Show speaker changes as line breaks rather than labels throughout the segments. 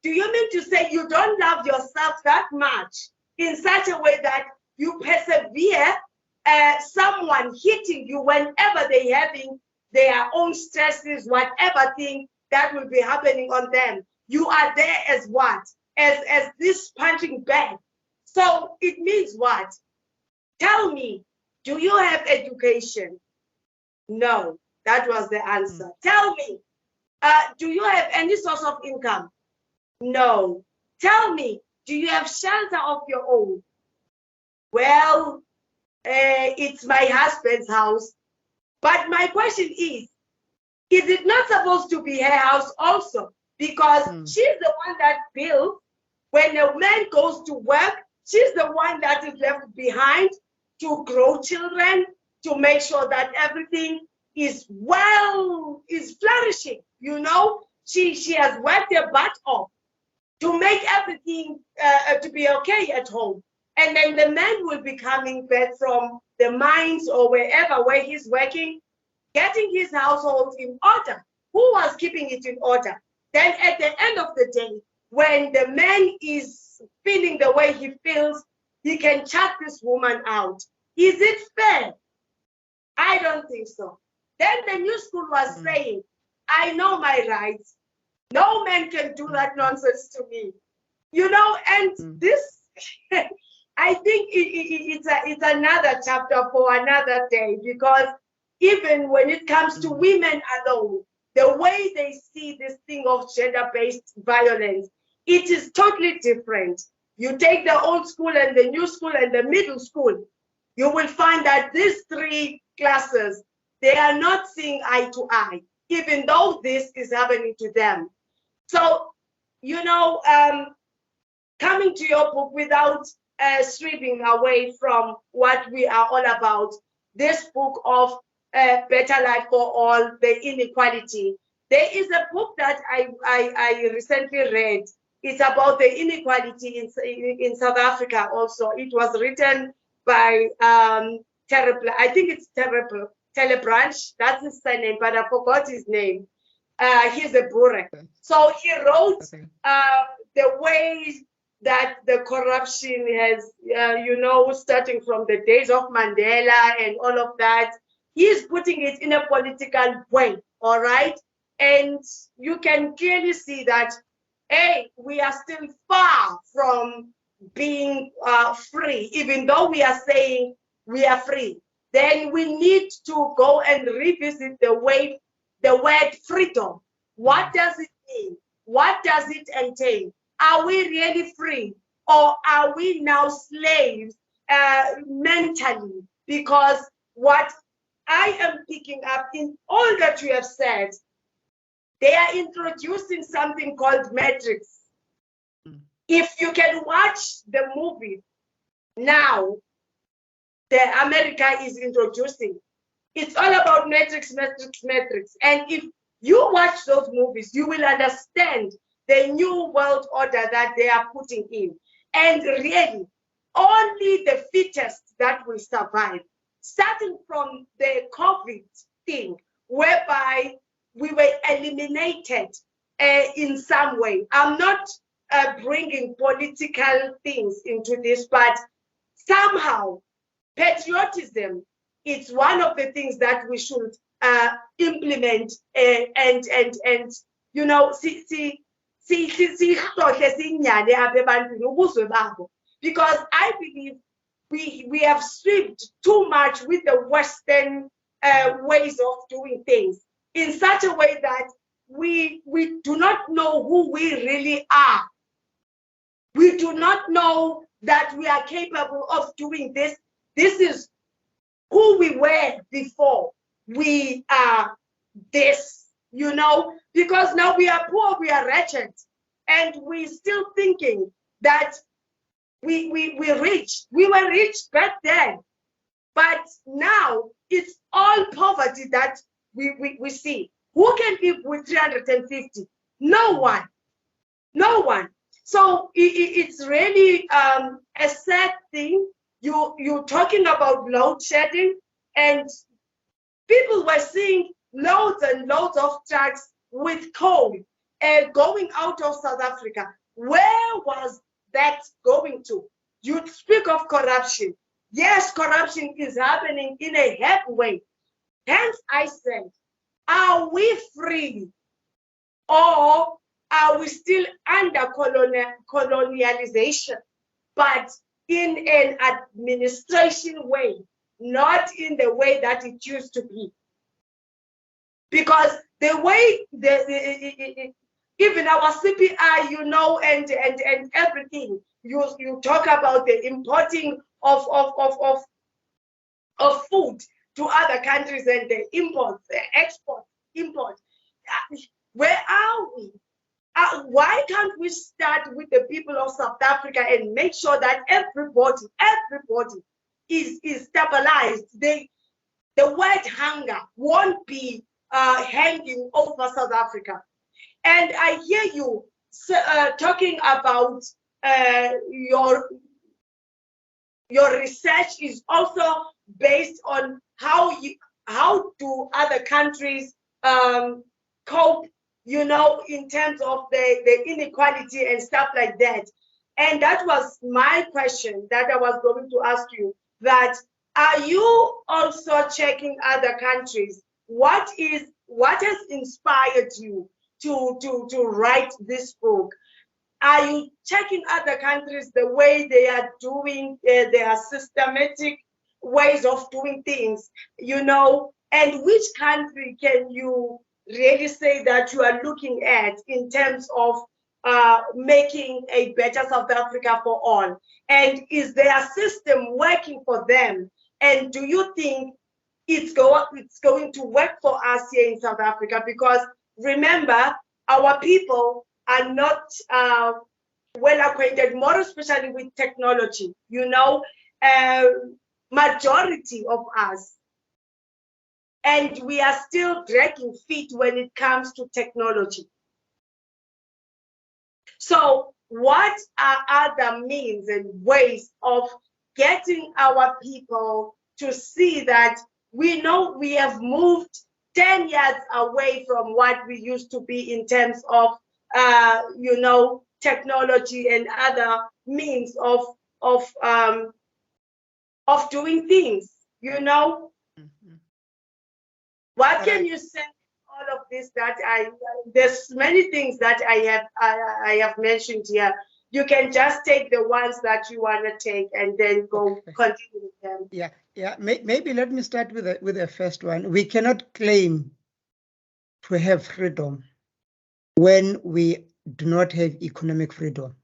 Do you mean to say you don't love yourself that much in such a way that you persevere someone hitting you whenever they're having their own stresses, whatever thing that will be happening on them? You are there as what? As this punching bag. So it means what? Tell me, do you have education? No, that was the answer. Tell me, do you have any source of income? No. Tell me, do you have shelter of your own? Well, it's my husband's house. But my question is it not supposed to be her house also? Because she's the one that builds. When a man goes to work, she's the one that is left behind to grow children, to make sure that everything is flourishing. You know, she has worked her butt off to make everything to be okay at home. And then the man will be coming back from the mines or wherever where he's working, getting his household in order. Who was keeping it in order? Then at the end of the day, when the man is feeling the way he feels, he can chuck this woman out. Is it fair? I don't think so. Then the new school was saying, I know my rights. No man can do that nonsense to me. You know, and this, I think it's another chapter for another day, because even when it comes to women alone, the way they see this thing of gender-based violence, it is totally different. You take the old school and the new school and the middle school, you will find that these three classes, they are not seeing eye to eye, even though this is happening to them. So, you know, coming to your book without stripping away from what we are all about, this book of Better Life for All, the inequality. There is a book that I recently read. It's about the inequality in South Africa also. It was written by I think it's Telebranch, that's his surname, but I forgot his name. He's a Boer. So he wrote the ways that the corruption has, you know, starting from the days of Mandela and all of that. He's putting it in a political way, all right? And you can clearly see that, hey, we are still far from being free, even though we are saying we are free. Then we need to go and revisit the word freedom. What does it mean? What does it entail? Are we really free? Or are we now slaves mentally? Because what I am picking up in all that you have said, they are introducing something called Matrix. If you can watch the movie now, the America is introducing, it's all about Matrix. And if you watch those movies, you will understand the new world order that they are putting in. And really, only the fittest that will survive. Starting from the COVID thing, whereby we were eliminated in some way. I'm not bringing political things into this, but somehow patriotism is one of the things that we should implement and you know, because I believe we have stripped too much with the Western ways of doing things in such a way that we do not know who we really are. We do not know that we are capable of doing this. This is who we were before we are this, you know, because now we are poor, we are wretched, and we're still thinking that we're rich. We were rich back then, but now it's all poverty that we see. Who can live with 350? No one. No one. So it's really a sad thing. You're talking about load shedding, and people were seeing loads and loads of trucks with coal, going out of South Africa, where was that going to? You speak of corruption. Yes, corruption is happening in a heavy way. Hence, I said, are we free, or are we still under colonialization, but in an administration way, not in the way that it used to be? Because the way even our CPI, you know, and everything, you talk about the importing of food to other countries and the imports, the export, import. Where are we? Why can't we start with the people of South Africa and make sure that everybody is stabilized? The word hunger won't be hanging over South Africa. And I hear you talking about your research is also based on how do other countries cope, you know, in terms of the inequality and stuff like that. And that was my question that I was going to ask you, that are you also checking other countries? What has inspired you to write this book? Are you checking other countries, the way they are doing their systematic ways of doing things, you know? And which country can you really say that you are looking at in terms of making a better South Africa for all? And is their system working for them? And do you think it's going to work for us here in South Africa? Because remember, our people are not well acquainted, more especially with technology. You know, majority of us, and we are still dragging feet when it comes to technology. So what are other means and ways of getting our people to see that we know we have moved 10 years away from what we used to be in terms of, you know, technology and other means of doing things, you know? Mm-hmm. What can you say all of this that there's many things that I have mentioned here. You can just take the ones that you want to take and then go continue with them.
Yeah. Maybe let me start with the first one. We cannot claim to have freedom when we do not have economic freedom.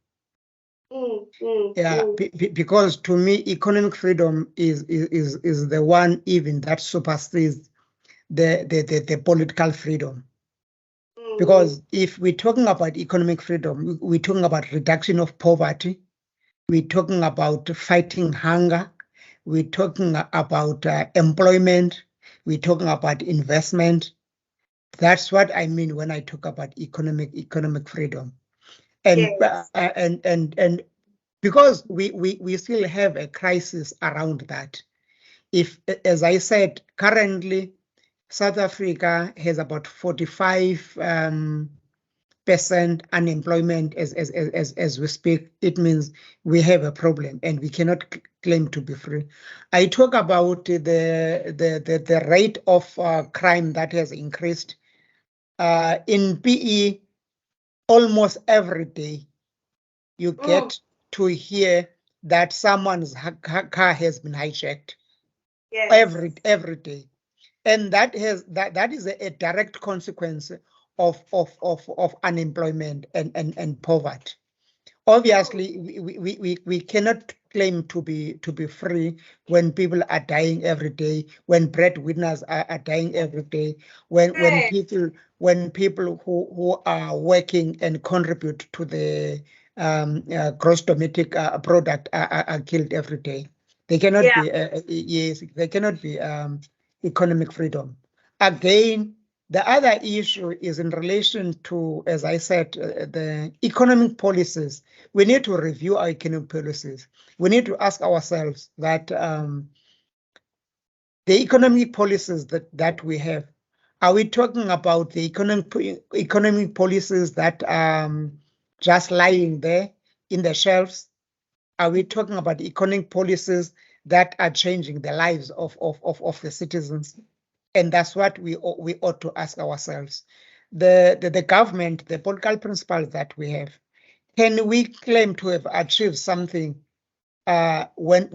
Because to me, economic freedom is the one even that supersedes the political freedom. Because if we're talking about economic freedom, we're talking about reduction of poverty, we're talking about fighting hunger, we're talking about employment, we're talking about investment. That's what I mean when I talk about economic freedom. And yes. And because we still have a crisis around that. If, as I said, currently South Africa has about 45% unemployment as we speak. It means we have a problem and we cannot claim to be free. I talk about the rate of crime that has increased. In PE, almost every day you get to hear that someone's car has been hijacked. Yes. Every day. And that is a direct consequence of unemployment and poverty. Obviously, we cannot claim to be free when people are dying every day, when breadwinners are dying every day, when people who are working and contribute to the gross domestic product are killed every day. They cannot be they cannot be economic freedom. Again, the other issue is in relation to, as I said, the economic policies. We need to review our economic policies. We need to ask ourselves that the economic policies that we have, Are we talking about the economic policies that just lying there in the shelves? Are we talking about economic policies that are changing the lives of the citizens? And that's what we ought to ask ourselves. The government, the political principles that we have, can we claim to have achieved something when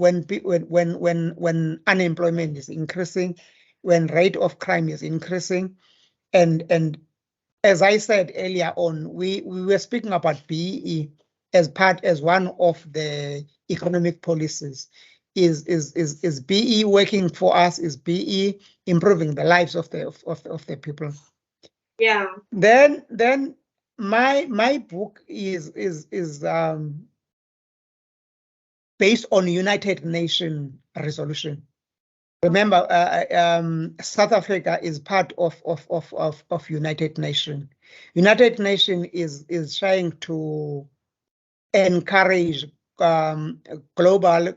unemployment is increasing, when rate of crime is increasing, and as I said earlier on, we were speaking about BEE as one of the economic policies. Is BE working for us? Is BE improving the lives of the people?
Yeah.
Then my book is based on United Nations resolution. Remember, South Africa is part of United Nations. United Nations is trying to encourage global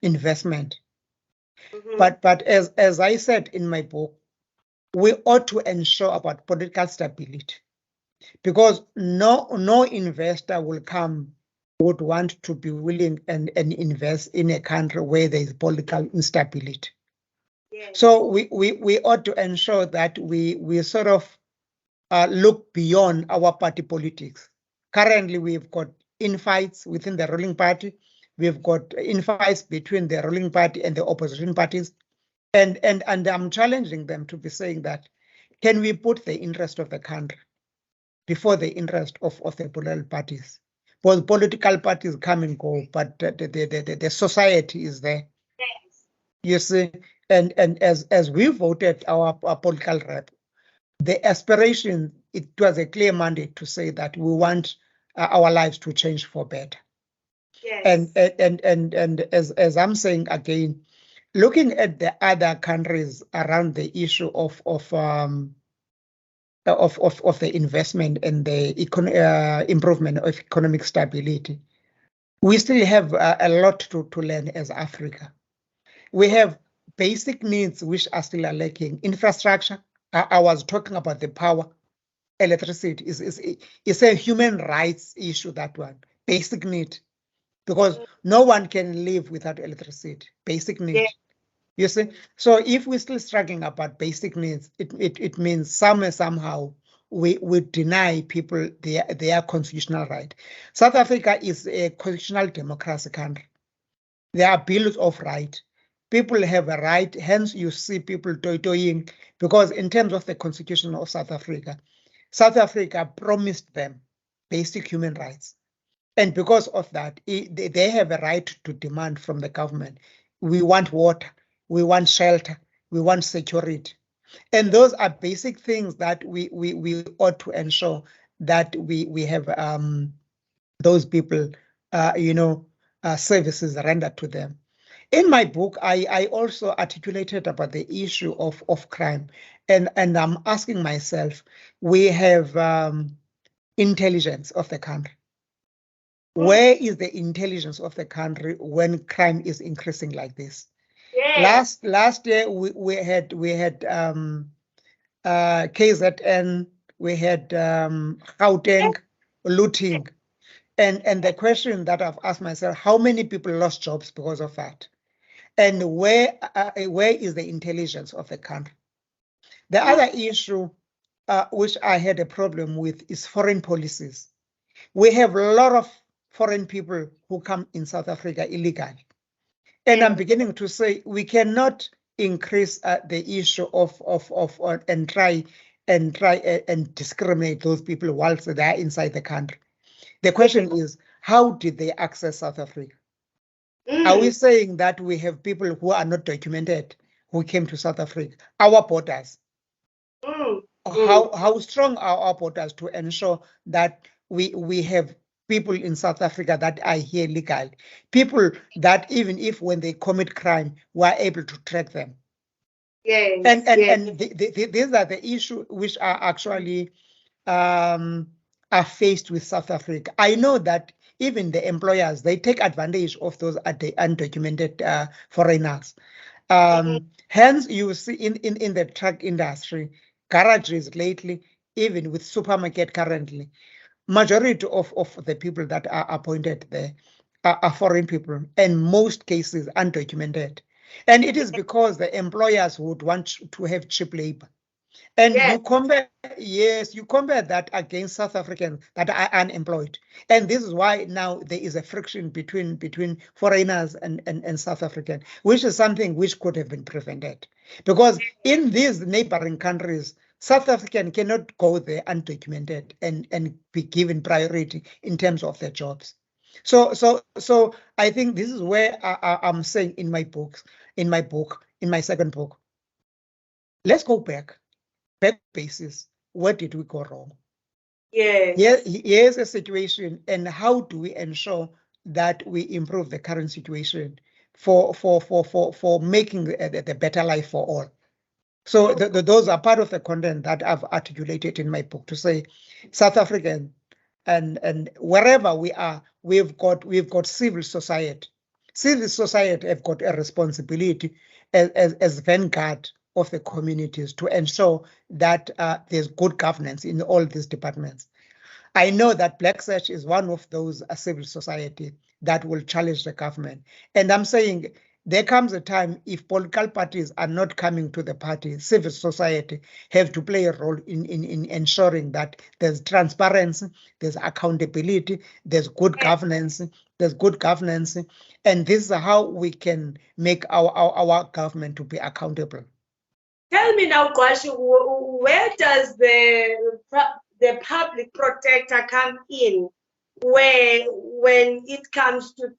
investment. But as I said in my book, we ought to ensure about political stability, because no investor will come would want to be willing and invest in a country where there is political instability. Yes. So we ought to ensure that we sort of look beyond our party politics. Currently, we've got infights within the ruling party. We've got infights between the ruling party and the opposition parties. And I'm challenging them to be saying that, can we put the interest of the country before the interest of the political parties? Both political parties come and go, but the society is there. Yes. You see, and as we voted our political rep, the aspiration, it was a clear mandate to say that we want our lives to change for better. Yes. And as I'm saying again, looking at the other countries around the issue of the investment and the improvement of economic stability, we still have a lot to learn as Africa. We have basic needs which are still lacking. Infrastructure, I was talking about the power, electricity is a human rights issue, that one, basic need, because no one can live without electricity, basic need. Yeah. You see, so if we're still struggling about basic needs, it means somehow we deny people their constitutional right. South Africa is a constitutional democracy country. There are bills of right. People have a right, hence you see people toying, because in terms of the constitution of South Africa promised them basic human rights. And because of that, they have a right to demand from the government. We want water, we want shelter, we want security. And those are basic things that we ought to ensure that we have those people, services rendered to them. In my book, I also articulated about the issue of crime. And I'm asking myself, we have intelligence of the country. Where is the intelligence of the country when crime is increasing like this? Yes. Last year we had KZN, we had Gauteng looting, and the question that I've asked myself: how many people lost jobs because of that? And where is the intelligence of the country? The other issue which I had a problem with is foreign policies. We have a lot of foreign people who come in South Africa illegally. And I'm beginning to say we cannot increase the issue of and try and discriminate those people whilst they are inside the country. The question is, how did they access South Africa? Are we saying that we have people who are not documented who came to South Africa? Our borders. How strong are our borders to ensure that we have people in South Africa that are here legally, people that even if when they commit crime, we are able to track them. Yes. And these are the issues which are actually are faced with South Africa. I know that even the employers, they take advantage of those undocumented foreigners. Hence, you see in the truck industry, garages lately, even with supermarket currently, majority of the people that are appointed there are foreign people, and most cases undocumented. And it is because the employers would want to have cheap labor. And
Yes.
you compare, yes, you compare that against South Africans that are unemployed. And this is why now there is a friction between foreigners and South African, which is something which could have been prevented. Because in these neighboring countries, South African cannot go there undocumented and be given priority in terms of their jobs. So I think this is where I'm saying in my books, in my second book, let's go back basis. Where did we go wrong?
Yes.
Here's a situation, and how do we ensure that we improve the current situation for making the better life for all? So those are part of the content that I've articulated in my book to say South African and wherever we are, we've got civil society. Civil society have got a responsibility as vanguard of the communities to ensure that there's good governance in all these departments. I know that Black Search is one of those civil society that will challenge the government. And I'm saying there comes a time if political parties are not coming to the party, civil society have to play a role in ensuring that there's transparency, there's accountability, there's good governance, and this is how we can make our government to be accountable.
Tell me now, Kwashu, where does the public protector come in when it comes to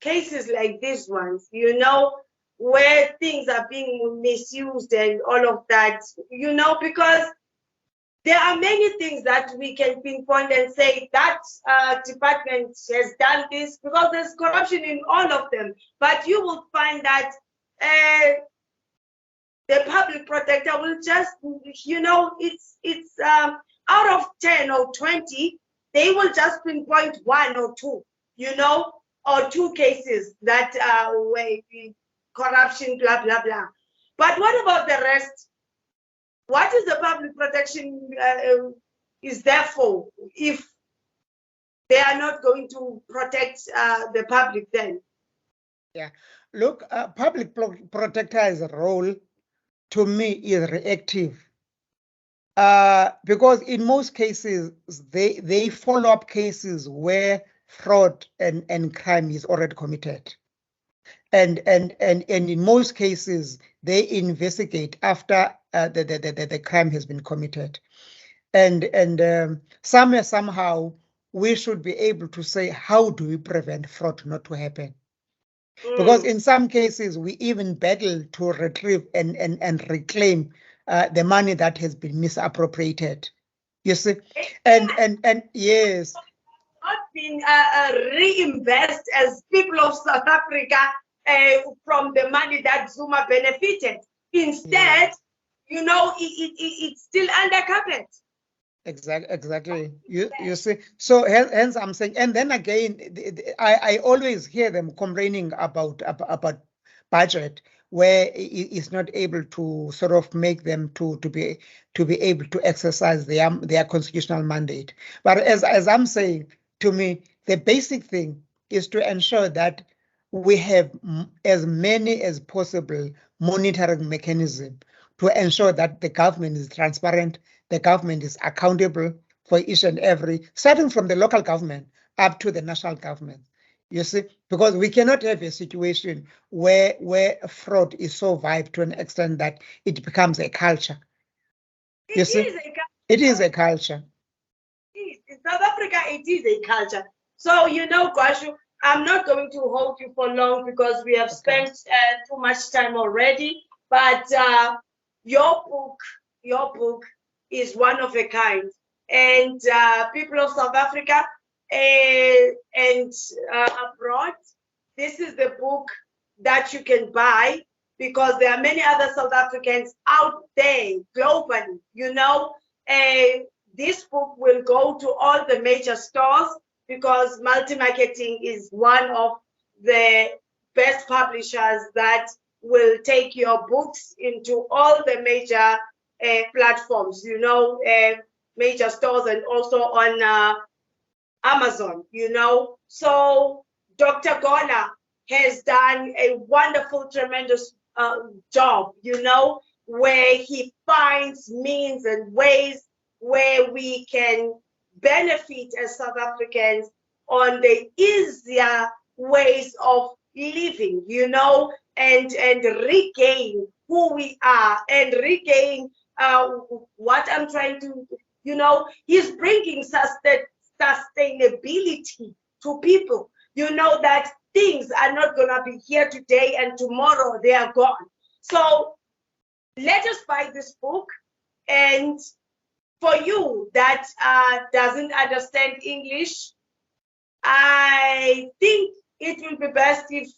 cases like these ones, where things are being misused and all of that, because there are many things that we can pinpoint and say that department has done this, because there's corruption in all of them. But you will find that the public protector will just, it's out of 10 or 20, they will just pinpoint one or two, or two cases that where corruption, blah, blah, blah. But what about the rest? What is the public protection is there for if they are not going to protect the public then?
Yeah, look, public protector's role to me is reactive. Because in most cases, they follow up cases where fraud and crime is already committed. And in most cases, they investigate after the crime has been committed. And somehow we should be able to say, how do we prevent fraud not to happen? Because in some cases, we even battle to retrieve and reclaim the money that has been misappropriated. You see, and yes,
Not been reinvest as people of South Africa from the money that Zuma benefited. Instead, it's still under carpet.
Exactly. You see, so hence I'm saying, and then again, I always hear them complaining about budget, where it's not able to sort of make them to be able to exercise their constitutional mandate. But as I'm saying, to me, the basic thing is to ensure that we have as many as possible monitoring mechanism to ensure that the government is transparent, the government is accountable for each and every, starting from the local government up to the national government. You see, because we cannot have a situation where fraud is so vibe to an extent that it becomes a culture. You see, it is a culture.
In South Africa, it is a culture. So, Kwashu, I'm not going to hold you for long because we have spent too much time already. But your book is one of a kind. And people of South Africa and abroad, this is the book that you can buy, because there are many other South Africans out there globally, this book will go to all the major stores, because multi-marketing is one of the best publishers that will take your books into all the major platforms, you know, major stores, and also on Amazon, you know. So Dr. Gola has done a wonderful, tremendous job, you know, where he finds means and ways where we can benefit as South Africans on the easier ways of living, you know, and regain who we are and regain what I'm trying to, you know, he's bringing sustainability to people. You know that things are not going to be here today and tomorrow they are gone. So let us buy this book. And for you that doesn't understand English, I think it will be best if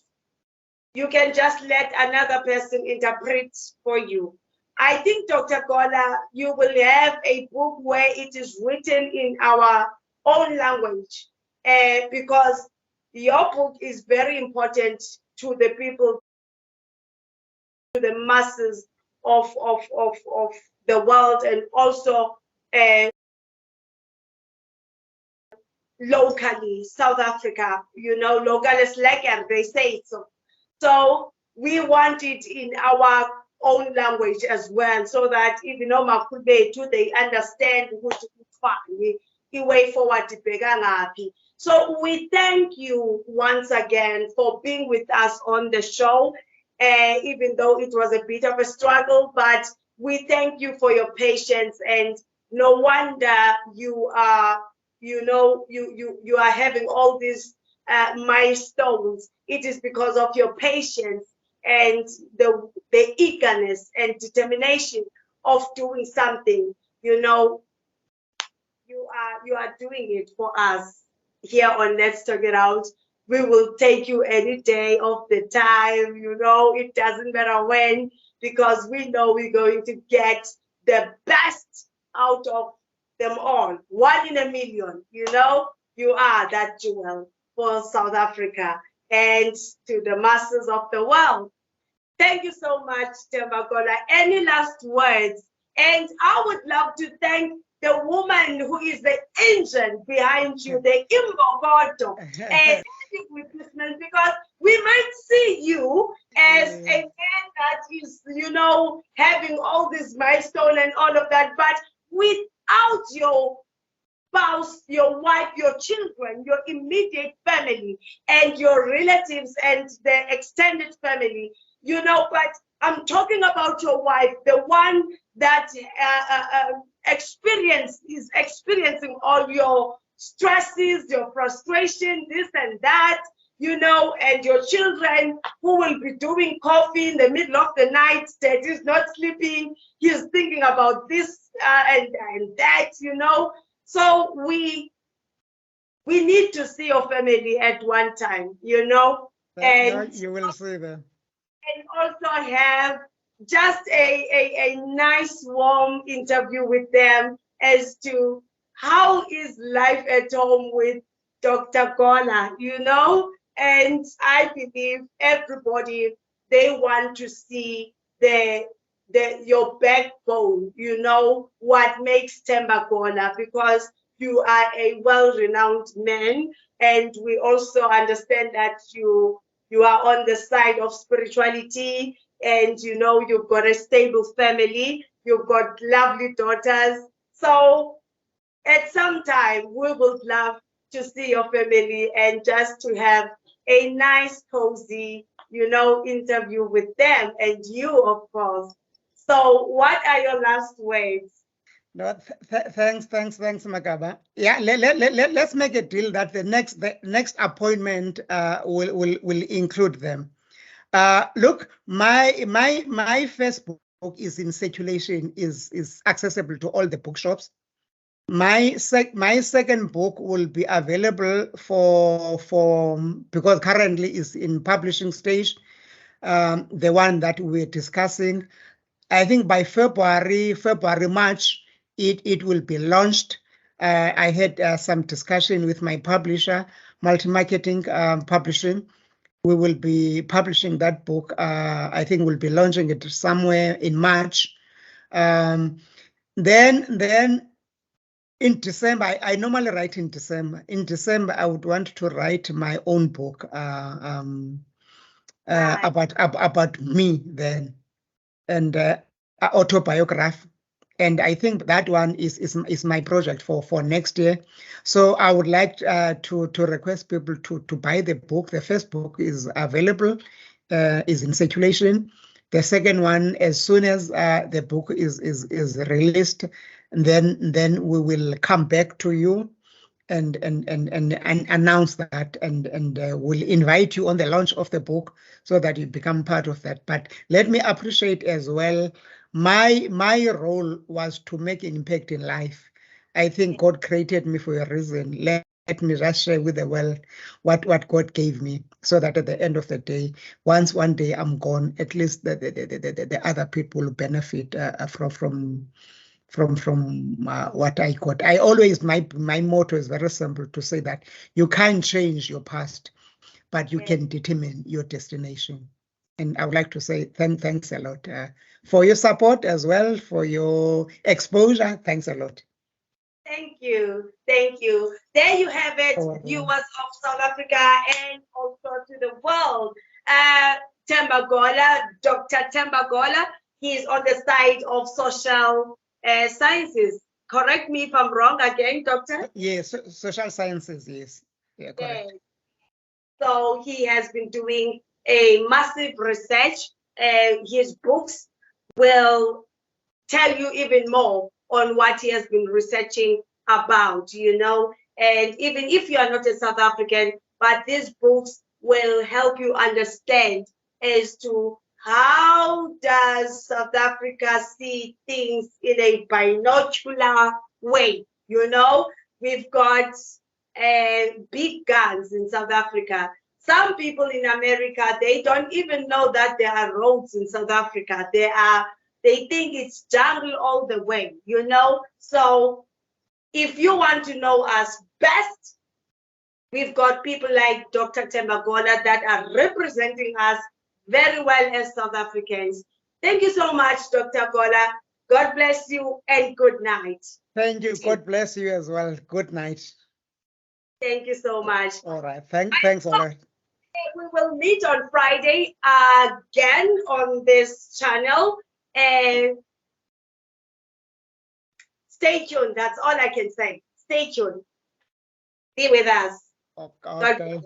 you can just let another person interpret for you. I think, Dr. Gola, you will have a book where it is written in our own language, because your book is very important to the people, to the masses of the world, and also locally, South Africa, you know, local is lekker, they say it. So we want it in our own language as well, so that even though they understand the way forward. So we thank you once again for being with us on the show, even though it was a bit of a struggle, but we thank you for your patience, and no wonder you are, you know, you are having all these milestones. It is because of your patience and the eagerness and determination of doing something. You know, you are doing it for us here on Let's Talk It Out. We will take you any day of the time, you know, it doesn't matter when, because we know we're going to get the best out of them all. 1 in a million, you know, you are that jewel for South Africa and to the masses of the world. Thank you so much, Dr. Gola. Any last words? And I would love to thank the woman who is the engine behind you, the Imbogodo, as witnessment, because we might see you as a man that is, you know, having all this milestone and all of that, but without your spouse, your wife, your children, your immediate family, and your relatives and the extended family, you know, but I'm talking about your wife, the one that is experiencing all your stresses, your frustration, this and that, you know, and your children who will be doing coffee in the middle of the night, that is not sleeping, he's thinking about this and that, you know. So we need to see your family at one time, you know, and
you will see that.
And also have just a nice, warm interview with them as to how is life at home with Dr. Gola, you know? And I believe everybody, they want to see your backbone, you know, what makes Themba Gola, because you are a well-renowned man, and we also understand that you are on the side of spirituality, and you know, you've got a stable family, you've got lovely daughters. So at some time, we would love to see your family and just to have a nice, cozy, you know, interview with them and you, of course. So what are your last words?
No, thanks, Makaba. Yeah, let's make a deal that the next appointment will include them. Look, my Facebook is in circulation, is accessible to all the bookshops. My second book will be available for because currently is in publishing stage. The one that we're discussing, I think by February, March, it will be launched. I had some discussion with my publisher, Multi Marketing Publishing, we will be publishing that book. I think we'll be launching it somewhere in March. Then in December, I normally write in December. In December, I would want to write my own book about me then, and autobiography. And I think that one is my project for next year. So I would like to request people to buy the book. The first book is available, is in circulation. The second one, as soon as the book is released, then we will come back to you and announce that, and we'll invite you on the launch of the book so that you become part of that. But let me appreciate as well, my role was to make an impact in life. I think God created me for a reason. Let me just share with the world what God gave me, so that at the end of the day, once one day I'm gone, at least the other people benefit from what I got. I always, my motto is very simple, to say that you can't change your past, but you can determine your destination. And I would like to say thanks a lot for your support as well, for your exposure. Thanks a lot.
Thank you. Thank you. There you have it, viewers of South Africa and also to the world. Dr Gola, he is on the side of social sciences. Correct me if I'm wrong again, Doctor?
Yes, social sciences, yes. Yeah, correct.
Yes. So he has been doing a massive research. His books will tell you even more on what he has been researching about, you know. And even if you are not a South African, but these books will help you understand as to how does South Africa see things in a binocular way, you know. We've got big guns in South Africa. Some people in America, they don't even know that there are roads in South Africa. They think it's jungle all the way, you know? So if you want to know us best, we've got people like Dr. Gola that are representing us very well as South Africans. Thank you so much, Dr. Gola. God bless you and good night.
Thank you. God bless you as well. Good night.
Thank you so much.
All right. Thanks a lot.
We will meet on Friday again on this channel, and stay tuned. That's all I can say. Stay tuned. Be with us.
Okay.